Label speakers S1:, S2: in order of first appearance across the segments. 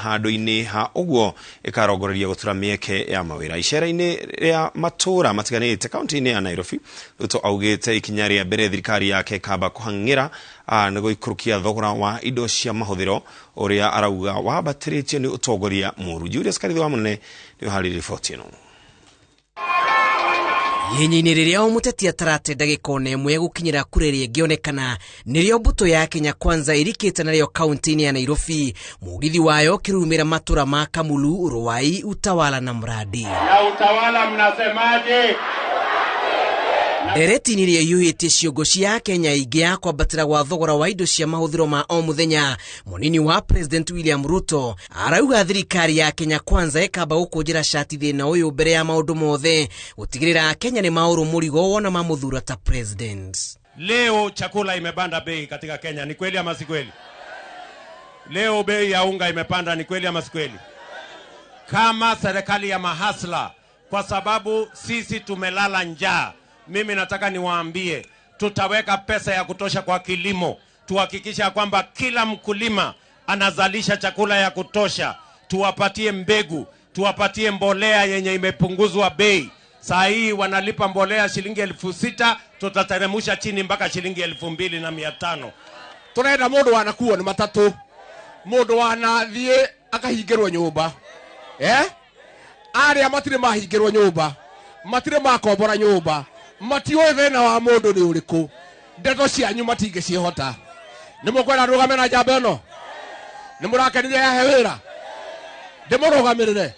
S1: handu-ini ha uguo ikarongoreria gutura mieke ya mawira icera-ini ria matura matiganite kaunti-ini ya Nairobi. Ruto augite ikinya ria mbere thirikari yake kamba kuhangira nigo ikurukia thogora wa indo cia mahuthiro uria arauga wambatiritio ni utongoria muru. Julius Karithi wa Munene ni hari ripoti ino.
S2: Yenye-ini riria umuteti atarate ndagika imwe gukinyira kureria ngionekana nirio mbuto ya Kenya Kwanza irikite nario kaunti-ini ya Nairobi. Mugithi wayo kirumira matura ma Kamulu, Ruai, Utawala na Mradi.
S3: Ya Utawala mnasemaje?
S2: Ndereti-ini ria yuhite ciongo cia Kenya ingia kwambatira gwa thogora wa indo cia mahuthiro ma o muthenya. Munini wa President William Ruto arauga thirikari ya Kenya Kwanza ikamba gukunjira shati thina uyu mbere ya maundu mothe gutigirira Kenya ni mauru murigo wona mamuthura ta president.
S3: Leo chakula imepanda bei katika Kenya, ni kweli ama si kweli? Leo bei ya unga imepanda, ni kweli ama si kweli? Kama serikali ya mahasla, kwa sababu sisi tumelala njaa, mimi nataka niwaambie tutaweka pesa ya kutosha kwa kilimo, tuhakikisha kwamba kila mkulima anazalisha chakula ya kutosha, tuwapatie mbegu, tuwapatie mbolea yenye imepunguzwa bei. Saa hii wanalipa mbolea shilingi 6,000, tutateremusha chini mpaka shilingi 2,500.
S4: Turenda mundu wanakuwa ni matatu, mundu wanathie akahingirwo nyumba aria matire mahingirwo nyumba, matire makombora nyumba, matiwe thina wa mundu ni uriku, ndeto cianyu matinge ciehota. Nimukwenda rugame na njamba ino, nimurakenire yahe wira, ndimurugamirire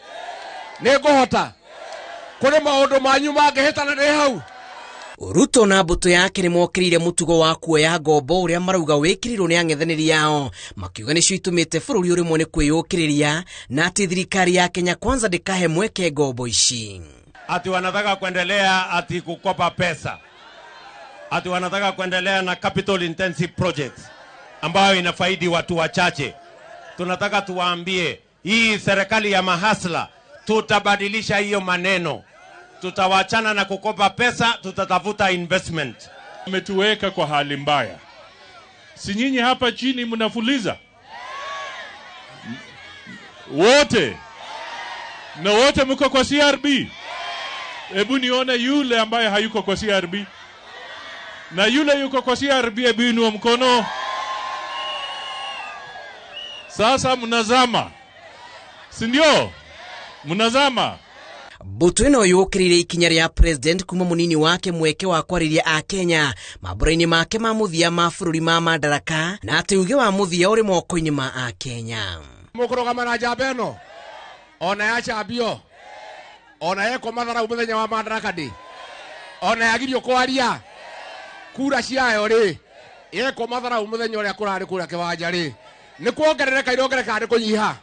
S4: ninguhota kuri maundu manyu mangihitana ni hau.
S2: Ruto na mbuto yake ni mokirire mutugo wa kuoya ngombo uria marauga wikirirwo ni ang'ethaniri yao, makiuga nicio itumite bururi uri mwene kwiyukiriria na ati thirikari ya Kenya Kwanza ndikahe mweke ngombo ici.
S3: Ati wanataka kuendelea ati kukopa pesa, ati wanataka kuendelea na capital intensive projects ambayo inafaidi watu wachache. Tunataka tuwaambie hii serikali ya mahasla tutabadilisha hiyo maneno. Tutawachana na kukopa pesa, tutatafuta investment.
S5: Umetuweka kwa hali mbaya. Si nyinyi hapa chini mnafuliza? Wote. Na wote mko kwa CRB. Hebu nione yule ambaye hayuko kwa CRB. Na yule yuko kwa CRB hebu inua mkono. Sasa mnazama. Si ndio? Mnazama.
S2: Mbuto ino yukirire ikinya ria president kuma munini wake mweke wa kwariria a Kenya maburaini make ma muthia ma bururi ma madaraka na ati uge wa muthia uri moko-ini ma a Kenya.
S4: Mukurugama na njamba ino ona ya chambio, ona yeko mathara umuthenya wa madaraka ndi, ona yagirio kwaria kura ciayo ri, yeko mathara umuthenya uria kurari kuria kiwanja ri, ni kuongerereka irongereka ndi kunyiha.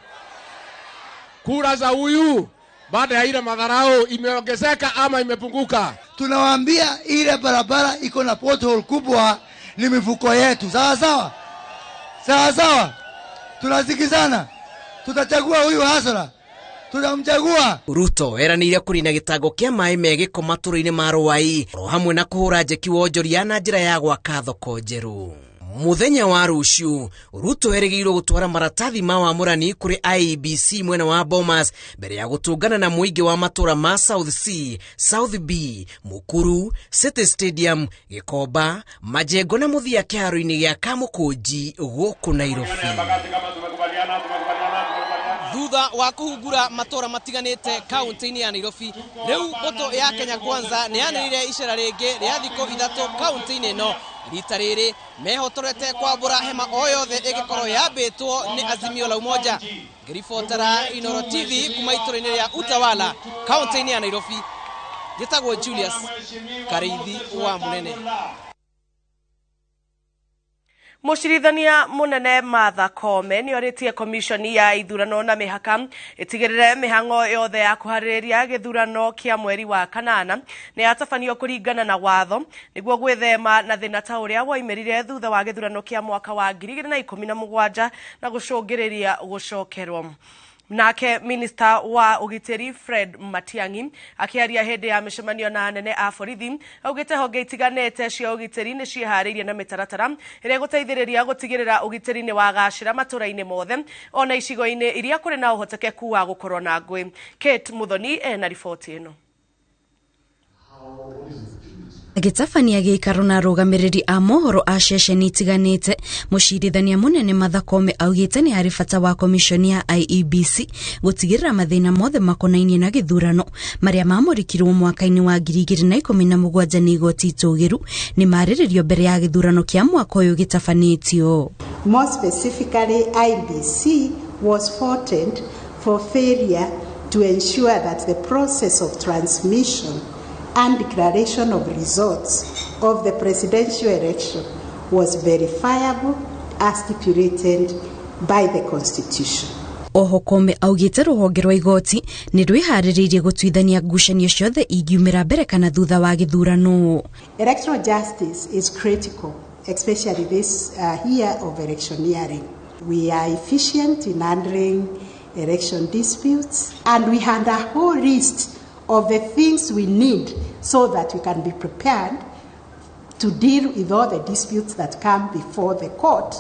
S4: Kura za huyu baada ya ile madharau imeongezeka ama imepunguka?
S6: Tunawaambia ile barabara iko na pothole kubwa, ni mifuko yetu. Sawa sawa? Sawa sawa? Tunazikizana. Tutachagua huyu hasara. Tunamchagua.
S2: Ruto eranire kurina gitango kia mai megiko maturo-ini ma Ruai ro hamwe na kuhura njeki wonjoria na njira ya gwaka thoko njeru. Muthenya wa ruciu Ruto erigirwo gutwara maratathi ma wamurani kuri IEBC mwena wa Bomas mbere ya gutungana na muingi wa matura ma South C, South B, Mukuru, City Stadium, Gikomba, Majengo na muthia kiaro-ini gia Kamukunji guku Nairobi. Thutha wa kuhungura matora matiganite kaunti-ini ya Nairobi, riu mbuto ya Kenya Kwanza ni yanirire icera ringi ria thiko 3 kaunti-ini ino. Rita riri mehotorete kwambura hema o yothe igikorwo yambitwo ni Azimio la Umoja. Ngiribotera Inooro TV kuma itũra-inĩ ria Utawala kaunti-ini ya Nairobi, gitagwo Julius Karithi wa Munene.
S7: Mucirithania munene Martha Koome ni oritie komishoni ya ithurano na mihaka itigirire mihango yothe ya kuhariria githurano kia mweri wa kanana ni atafanio kuringana na watho niguo gwithema na thina ta uria waimerire thutha wa githurano kia mwaka wa 2017 na gucungiriria gucokerwo. Nake Minister wa Ugiteri Fred Matiang'i akiaria hindi ya mishemanio na anene a borithi augite honge itiganete cia ugiteri ni ciharĩirie na mitaratara iria guteithĩrĩria gutigĩrĩra ugiteri ni wagacĩra matũra-inĩ mothe ona icigo-inĩ iria kũrĩ na ũhotekeku wa gũkorwo na ngũĩ. Kate Muthoni ena riboti ĩno.
S8: Agitabania gĩikaro na arũgamĩrĩri a mohoro a ceceni itiganĩte, mũcirithania mũnene Martha Koome augĩte nĩ harĩ bata wa komishoni ya IEBC gũtigĩrĩra mathĩna mothe makonainie na gĩthurano marĩa mamũrĩkirwo mwaka-inĩ wa 2017 nĩ igoti itũgĩru nĩ marĩrĩrio mbere ya gĩthurano kĩa mwaka ũyũ gĩtabanĩtio.
S9: More specifically, IEBC was faulted for failure to ensure that the process of transmission and declaration of results of the presidential election was verifiable as stipulated by the Constitution.
S8: Oho Koome augĩte rũhonge rwa igoti nĩ rwĩharĩrĩirie gũtuithania ngucanio ciothe ingiumĩra mbere kana thutha wa gĩthurano.
S9: Electoral justice is critical, especially this year of electioneering. We are efficient in handling election disputes, and we had a whole list of the things we need so that we can be prepared to deal with all the disputes that come before the court.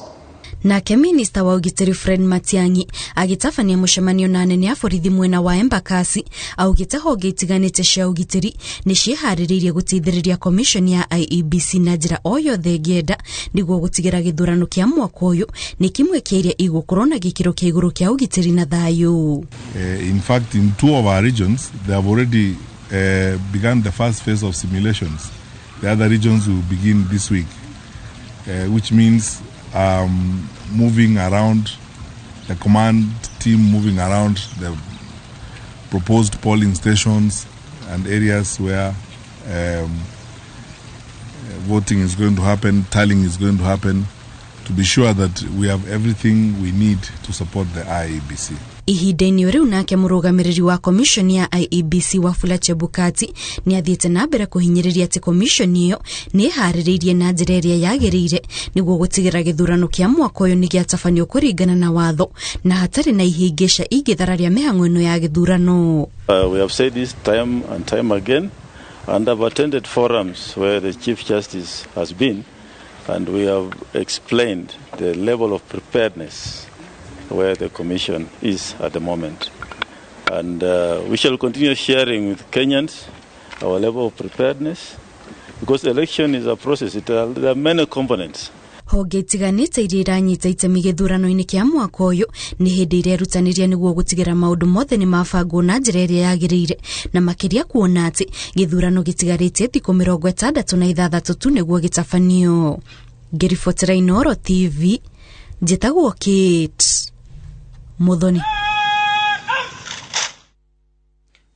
S8: Nake Minister wa Ugiteri Fred Matiang'i agitabania mũcemanio na anene a borithi mwena wa Embakasi augĩte honge itiganĩte cia ugiteri nĩ ciĩharĩrĩirie gũteithĩrĩria komishoni ya IEBC na njĩra o yothe ĩngĩenda nĩguo gũtigĩra gĩthurano kĩa mwaka ũyũ nĩ kimwe kĩa iria igũkorwo na gĩkĩro kĩa igũrũ kĩa ugiteri na thayũ.
S10: In fact, in 2 of our regions, they have already begun the first phase of simulations. The other regions will begin this week, which means moving around, the command team moving around the proposed polling stations and areas where voting is going to happen, tallying is going to happen, to be sure that we have everything we need to support the IEBC.
S8: Ihinda-inĩ rĩu nake mũrũgamĩrĩri wa komishoni ya IEBC Wafula Chebukati nĩ athiĩte na mbere kũhinyĩrĩria atĩ komishoni ĩyo nĩ ĩharĩrĩirie na njĩra ĩrĩa yagĩrĩire nĩguo gũtigĩra gĩthurano kĩa mwaka ũyũ nĩ gĩatabanio kũringana na watho na hatarĩ na ihĩngĩca ingĩthararia mĩhang'o ĩno ya gĩthurano.
S11: We have said this time and time again, and I've attended forums where the Chief Justice has been, and we have explained the level of preparedness where the Commission is at the moment. And we shall continue sharing with Kenyans our level of preparedness, because election is a process. There are many components.
S8: Honge itiganĩte iria iranyita itemi gĩthurano-inĩ kĩa mwaka ũyũ nĩ hĩndĩ iria irutanĩria nĩguo gũtigĩra maũndũ mothe nĩ mabangwo na njĩra ĩrĩa yagĩrĩire na makĩria kuona atĩ gĩthurano gĩtigarĩtie thikũ 66 tu nĩguo gĩtabanio. Ngĩribotera Inooro TV, njĩtagwo Kate Muthoni.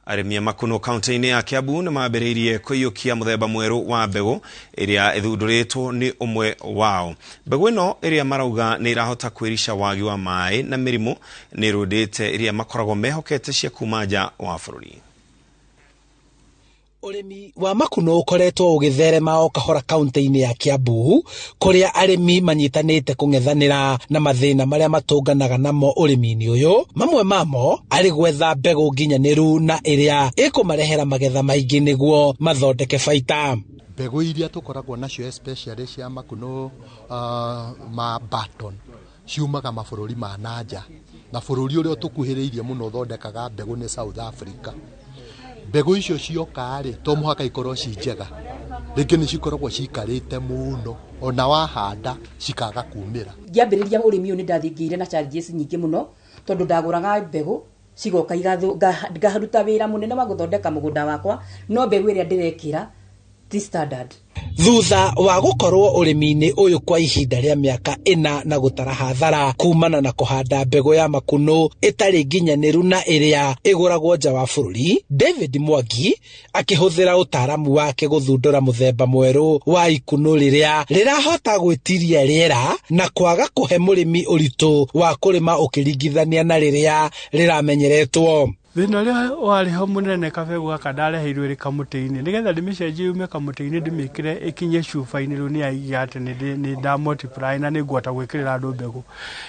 S1: Arĩmi a Makuno kaunti-inĩ ya Kiambu nĩ mambĩrĩirie kũiyũkia mũthemba mwerũ wa mbegũ ĩrĩa ĩthundũrĩtwo nĩ ũmwe wao. Mbegũ ĩno ĩrĩa marauga nĩ ĩrahota kwĩrisha wagi wa maĩ na mĩrimũ nĩ ĩrũndĩte ĩrĩa makoragwo mehokete cia kuma nja wa bũrũri.
S12: Ũrĩmi wa Makuno ũkoretwo ũgĩtherema o kahora kaunti-inĩ ya Kiambu, kũrĩa arĩmi manyitanĩte kũng'ethanĩra na mathĩna marĩa matũnganaga namo ũrĩmi-inĩ ũyũ. Mamwe mamo arĩ gwetha mbegũ nginyanĩru na ĩrĩa ĩkũmarehera magetha maingĩ nĩguo mathondeke baita.
S13: Mbegũ iria tũkoragwo nacio especially cia Makuno ma Barton ciumaga mabũrũri ma nanja, na bũrũri ũrĩa tũkuhĩrĩirie mũno thondekaga mbegũ nĩ South Africa. Mbegũ icio cioka-rĩ to mũhaka ikorwo ci njega, rĩngĩ nĩ cikoragwo cikarĩte mũno, ona wahanda cikaga kumĩra.
S14: Ngĩambĩrĩria ũrĩmi ũyũ nĩ ndathingĩire na challenges nyingĩ mũno, tondũ ndagũraga mbegũ cigoka ngaruta wĩra mũnene wa gũthondeka mũgũnda wakwa, no mbegũ ĩrĩa ndĩrekĩra ti standard.
S12: Thutha wa gũkorwo ũrĩmi-inĩ ũyũ kwa ihinda rĩa mĩaka 4 na gũtara hathara kumana na kũhanda mbegũ ya Makuno ĩtarĩ nginyanĩru na ĩrĩa ĩgũragwo nja wa bũrũri, David Mwangi akĩhũthĩra ũtaaramu wake gũthundũra mũthemba mwerũ wa ikuno rĩrĩa rĩrahota gwĩtiria rĩera na kwaga kũhe mũrĩmi ũritũ wa kũrĩma ũkĩringithania na rĩrĩa rĩramenyeretwo.
S15: thina ria wari ho munene kabegu gaka ndareheirwo ri kamutini nigetha ndimicenjie ume kamutini ndimikire ikinye cuba-ini riu ni aigia ati ni nda multiply na ningwata gwikirira andu mbegu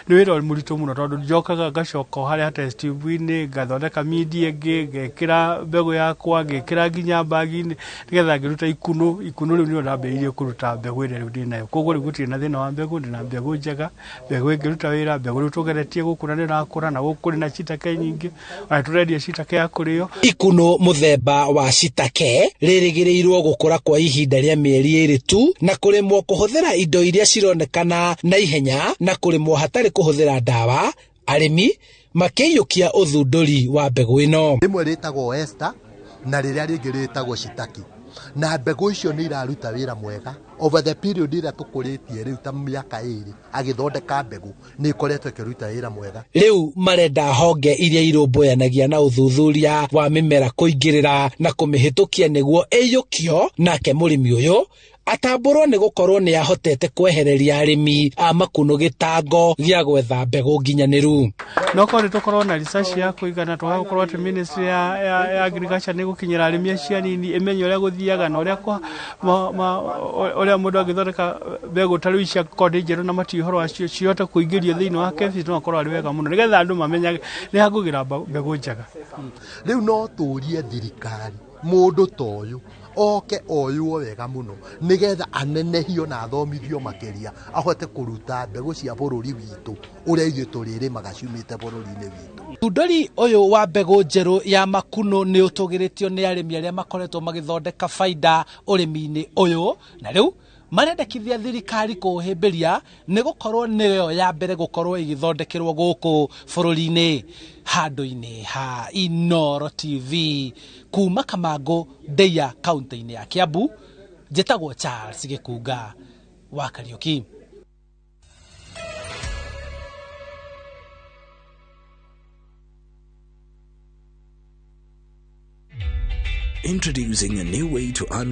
S15: ni wira muritu muno tondu njokaga ngacoka haria test tube-ini ngathondeka media ingi ngekira mbegu yakwa ngekira nginya bagi-ini nigetha ngiruta ikunu riu ni ndambiriirie kuruta mbegu ire riu ndinayo koguo riu gutiri na thina wa mbegu ndina mbegu njega mbegu ingiruta wira mbegu riu tugeretie gukura ni rakura na gukuri na citake nyingi ona turedia citake ya kurio
S12: ikuno muthemba wa citake ririgirirwo gukura kwa ihinda ria mieri 2 tu na kurimwo kuhuthira indo iria cironekana na ihenya na kurimwo hatari kuhuthira dawa arimi makiyukia uthunduri wa mbegu ino
S13: rimwe ritagwo Esther na riria ringi ritagwo citaki na mbegu icio ni iraruta wira mwega over the period ira tukuritie riu ta miaka 2 agithondeka mbegu ni ikoretwo ikiruta wira mwega
S12: riu marenda honge iria irumboyanagia na uthuthuria wa mimera kuingirira na kumihitukia niguo eyukio nake murimi uyu atamburwo ni gukorwo ni ahotete kwehereria arimi a makuno gitango gia gwetha mbegu nginyaniru
S15: no ko tukorwo na research ya kuigana tugakorwo ati ministry ya agriculture ni gukinyira arimi acio nini imenye uria guthiaga na uria kwa uria mundu agithondeka mbegu tariu cia kodi njeru na matihoro acio ciote kuingirio thiini wa KEBS no korwo ari wega muno nigetha andu mamenyage ni hakugira mbegu njega
S13: riu no turie thirikari mundu toyu oke oyuo wega muno nigetha anenehio na athomithio makeria ahote kuruta mbegu cia bururi witu uria ithuĩ tũrĩrĩmaga ciumĩte bururi-inĩ witu.
S12: Thundũri ũyũ wa mbegu njerũ ya makuno nĩ ũtũgĩrĩtio nĩ arĩmi arĩa makoretwo magĩthondeka baida ũrĩmi-inĩ ũyũ na rĩu marendekithia thirikari kuhĩmbĩria nĩ gũkorwo nĩyo ya mbere gũkorwo igĩthondekerwo gũkũ bũrũri-inĩ handũ-inĩ ha Inooro TV kuma Kamango Ndeia kaunti-inĩ ya Kiambu njĩtagwo Charles Gĩkunga wa Kariuki.
S16: Introducing a new way to earn